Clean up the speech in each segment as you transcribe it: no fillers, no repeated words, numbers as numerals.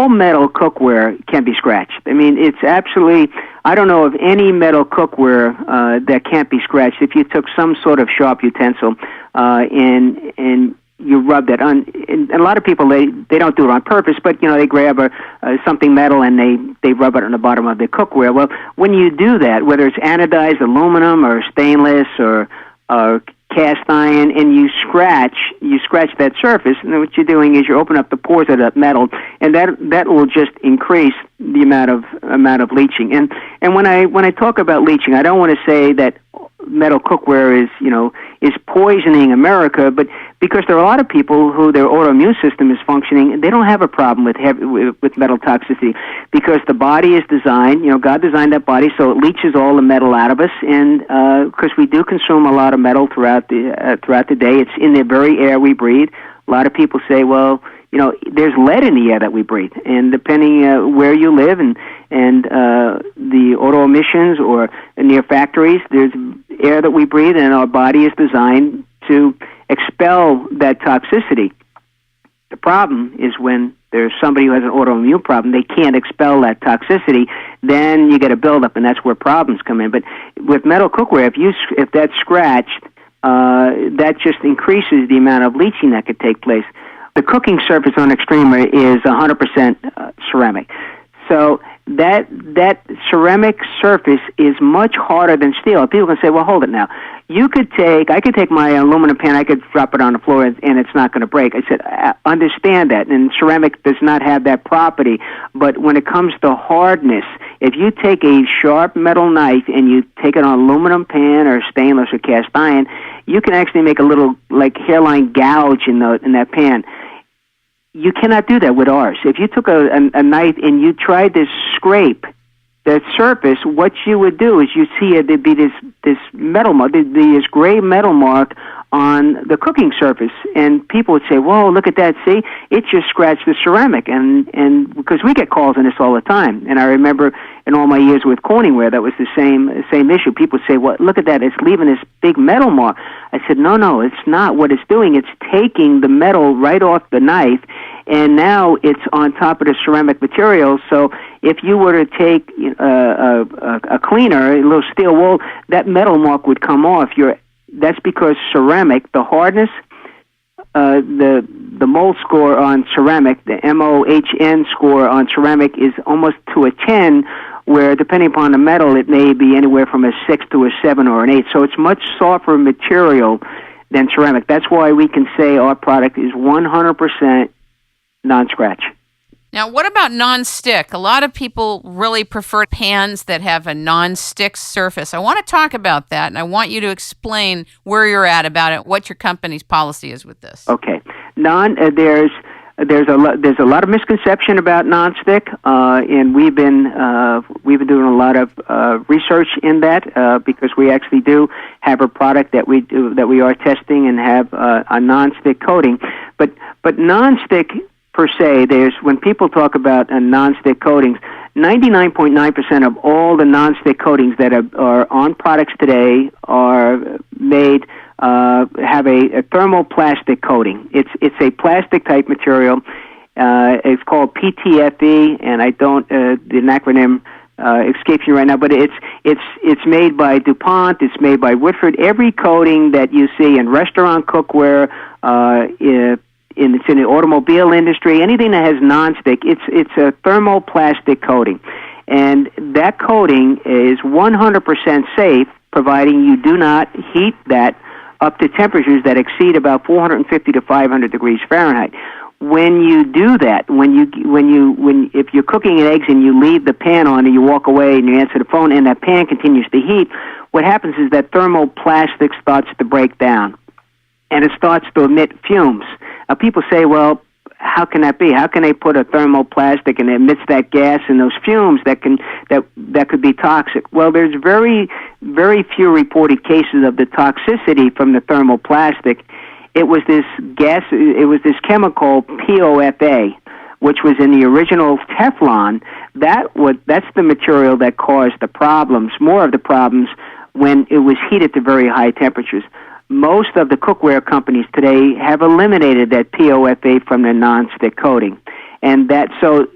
all metal cookware can be scratched. I mean, it's absolutely, I don't know of any metal cookware that can't be scratched. If you took some sort of sharp utensil and you rub that on, and a lot of people, they don't do it on purpose, but, they grab something metal and they rub it on the bottom of their cookware. Well, when you do that, whether it's anodized aluminum or stainless or cast iron, and you scratch that surface, and what you're doing is you open up the pores of that metal, and that will just increase the amount of leaching. And when I talk about leaching, I don't want to say that metal cookware is poisoning America, but because there are a lot of people who their autoimmune system is functioning, they don't have a problem with metal toxicity, because the body is designed, God designed that body so it leaches all the metal out of us, and because we do consume a lot of metal throughout the day, it's in the very air we breathe. A lot of people say, well, there's lead in the air that we breathe, and depending where you live and the auto emissions or near factories, there's air that we breathe, and our body is designed to expel that toxicity. The problem is when there's somebody who has an autoimmune problem, they can't expel that toxicity, then you get a buildup, and that's where problems come in. But with metal cookware, if that's scratched, that just increases the amount of leaching that could take place. The cooking surface on Xtrema is 100% ceramic. So that ceramic surface is much harder than steel. People can say, well, hold it now. I could take my aluminum pan, I could drop it on the floor, and it's not going to break. I said, I understand that, and ceramic does not have that property. But when it comes to hardness, if you take a sharp metal knife and you take it on an aluminum pan or stainless or cast iron, you can actually make a little hairline gouge in that pan. You cannot do that with ours. If you took a knife and you tried to scrape that surface, what you would do is you see there'd be this metal mark, this gray metal mark on the cooking surface, and people would say, "Whoa, look at that! See, it just scratched the ceramic." And because we get calls on this all the time, and I remember in all my years with Corningware, that was the same issue. People say, "Well, look at that! It's leaving this big metal mark." I said, "No, it's not. What it's doing, it's taking the metal right off the knife, and now it's on top of the ceramic material. So if you were to take a cleaner, a little steel wool, that metal mark would come off. That's because ceramic, the hardness, the mold score on ceramic, the MOHN score on ceramic is almost to a 10, where depending upon the metal, it may be anywhere from a 6 to a 7 or an 8. So it's much softer material than ceramic. That's why we can say our product is 100% non-scratch. Now, what about non-stick? A lot of people really prefer pans that have a non-stick surface. I want to talk about that, and I want you to explain where you're at about it, what your company's policy is with this. Okay. There's a lot of misconception about non-stick, and we've been doing a lot of research in that because we actually do have a product that we are testing and have a non-stick coating, but non-stick per se, when people talk about non-stick coatings, 99.9% of all the non-stick coatings that are on products today are made have a thermoplastic coating. It's a plastic type material. It's called PTFE, and the acronym escapes me right now, but it's made by DuPont. It's made by Woodford. Every coating that you see in restaurant cookware, it's in the automobile industry, anything that has non-stick, it's a thermoplastic coating. And that coating is 100% safe, providing you do not heat that up to temperatures that exceed about 450 to 500 degrees Fahrenheit. When you do that, if you're cooking eggs and you leave the pan on and you walk away and you answer the phone and that pan continues to heat, what happens is that thermoplastic starts to break down, and it starts to emit fumes. Now, people say, well, how can that be? How can they put a thermoplastic and it emits that gas and those fumes that could be toxic? Well, there's very, very few reported cases of the toxicity from the thermoplastic. It was this chemical POFA, which was in the original Teflon. That's the material that caused the problems, more of the problems, when it was heated to very high temperatures. Most of the cookware companies today have eliminated that POFA from their non-stick coating, and so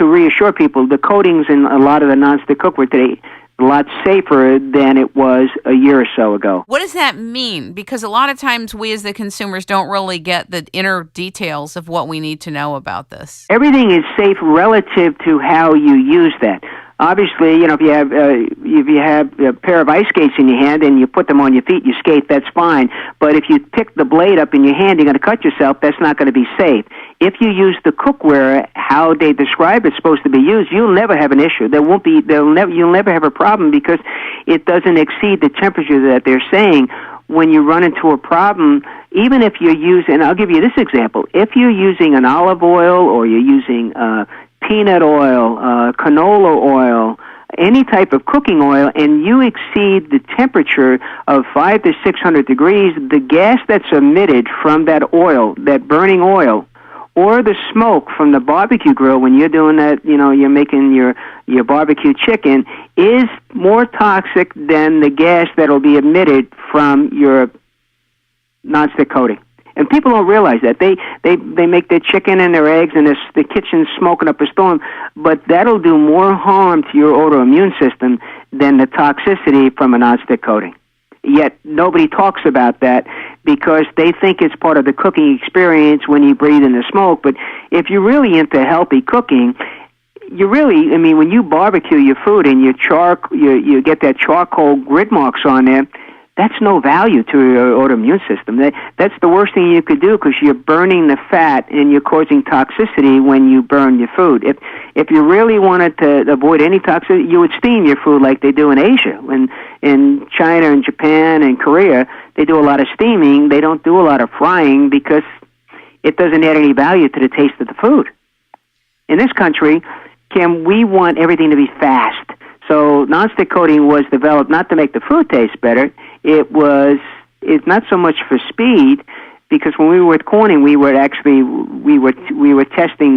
to reassure people, the coatings in a lot of the nonstick cookware today a lot safer than it was a year or so ago. What does that mean? Because a lot of times we as the consumers don't really get the inner details of what we need to know about this. Everything is safe relative to how you use that. Obviously, if you have a pair of ice skates in your hand and you put them on your feet, you skate, that's fine. But if you pick the blade up in your hand, you're going to cut yourself. That's not going to be safe. If you use the cookware how they describe it's supposed to be used, you'll never have an issue. You'll never have a problem because it doesn't exceed the temperature that they're saying. When you run into a problem, even if you're using, I'll give you this example. If you're using an olive oil or you're using peanut oil, canola oil, any type of cooking oil, and you exceed the temperature of 500 to 600 degrees, the gas that's emitted from that oil, that burning oil, or the smoke from the barbecue grill when you're doing that, you're making your barbecue chicken, is more toxic than the gas that will be emitted from your nonstick coating. And people don't realize that. They make their chicken and their eggs and the kitchen's smoking up a storm, but that'll do more harm to your autoimmune system than the toxicity from a nonstick coating. Yet nobody talks about that because they think it's part of the cooking experience when you breathe in the smoke. But if you're really into healthy cooking, when you barbecue your food and you get that charcoal grid marks on there, that's no value to your autoimmune system. That's the worst thing you could do because you're burning the fat and you're causing toxicity when you burn your food. If you really wanted to avoid any toxicity, you would steam your food like they do in Asia. In China and Japan and Korea, they do a lot of steaming. They don't do a lot of frying because it doesn't add any value to the taste of the food. In this country, Kim, we want everything to be fast. So nonstick coating was developed not to make the food taste better. It's not so much for speed, because when we were with Corning, we were testing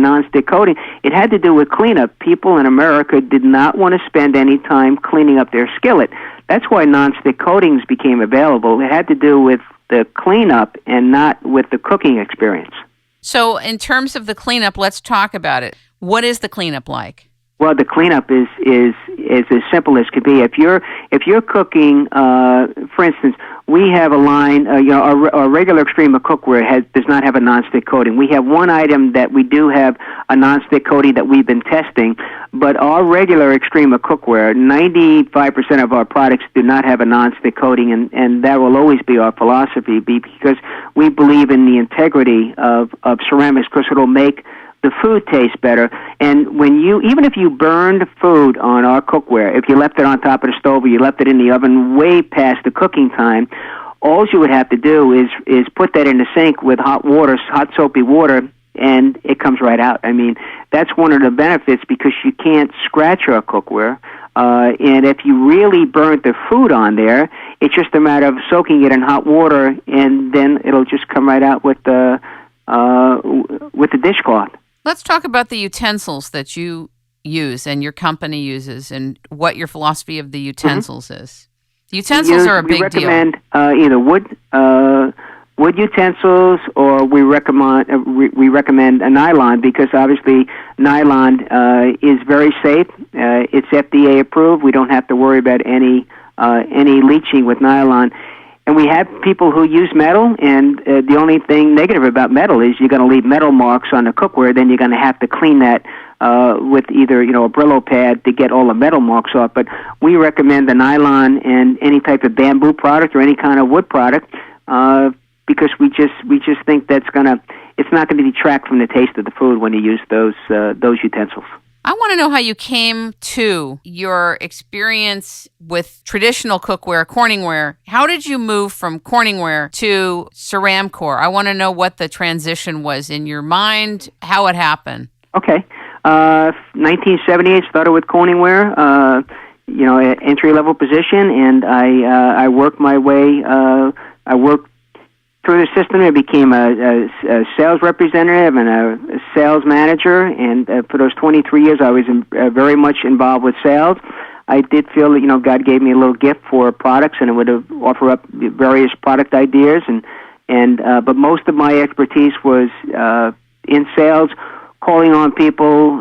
nonstick coating. It had to do with cleanup. People in America did not want to spend any time cleaning up their skillet. That's why nonstick coatings became available. It had to do with the cleanup and not with the cooking experience. So in terms of the cleanup, let's talk about it. What is the cleanup like? Well, the cleanup is as simple as could be. If you're cooking, for instance, we have a line. Our regular Xtrema cookware does not have a nonstick coating. We have one item that we do have a nonstick coating that we've been testing, but our regular Xtrema cookware, 95% of our products do not have a nonstick coating, and that will always be our philosophy, because we believe in the integrity of ceramics, because it'll make the food tastes better. And even if you burned food on our cookware, if you left it on top of the stove or you left it in the oven way past the cooking time, all you would have to do is put that in the sink with hot soapy water, and it comes right out. I mean, that's one of the benefits, because you can't scratch our cookware. And if you really burnt the food on there, it's just a matter of soaking it in hot water, and then it'll just come right out with the dishcloth. Let's talk about the utensils that you use and your company uses, and what your philosophy of the utensils is. The utensils are a big deal. We recommend either wood utensils, or we recommend a nylon, because obviously nylon is very safe. It's FDA approved. We don't have to worry about any leaching with nylon. And we have people who use metal, and the only thing negative about metal is you're going to leave metal marks on the cookware. Then you're going to have to clean that with either a Brillo pad to get all the metal marks off. But we recommend the nylon and any type of bamboo product or any kind of wood product, because we just think it's not going to detract from the taste of the food when you use those utensils. I want to know how you came to your experience with traditional cookware, Corningware. How did you move from Corningware to Ceramcor? I want to know what the transition was in your mind, how it happened. Okay. 1978, started with Corningware, entry-level position, and I worked my way, through the system. I became a sales representative and a sales manager, and for those 23 years I was very much involved with sales. I did feel that God gave me a little gift for products, and it would offer up various product ideas, but most of my expertise was in sales, calling on people